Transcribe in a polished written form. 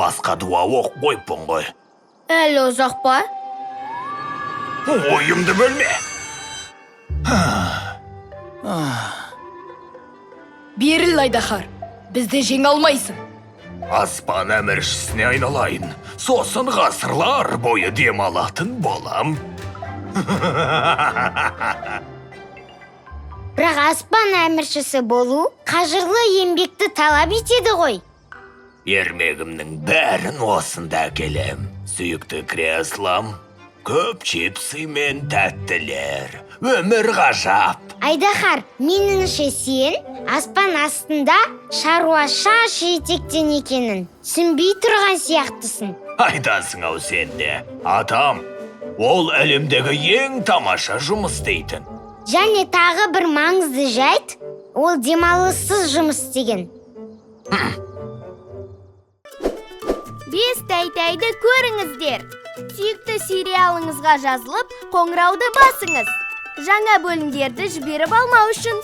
басқа дуа оқып қойыппын ғой. Әлі ұзақ па? Ойымды бөлме. Беріл, Айдаһар, бізді жеңе алмайсың. Аспан әміршісіне айналайын, сосын ғасырлар бойы демалатын болам. Бірақ аспан әміршісі болу қажырлы еңбекті талап етеді ғой. Ермегімнің бәрін осында әкелем. Сүйікті креслом, көп чипсы мен тәттілер. Өмір ғажап. Айдаһар, меніңше сен аспан астында шаруаша жетектен екенін түсінбей тұрған сияқтысың. Айдасың ау сенде. Атам, ол әлемдегі ең тамаша жұмыс дейтін. Және тағы бір маңызды жайт, ол демалыссыз жұмыс істеген. Бес тәйтәйді көріңіздер. Сүйікті сериалыңызға жазылып, қоңырауды басыңыз. Жаңа бөлімдерді жіберіп алмау үшін.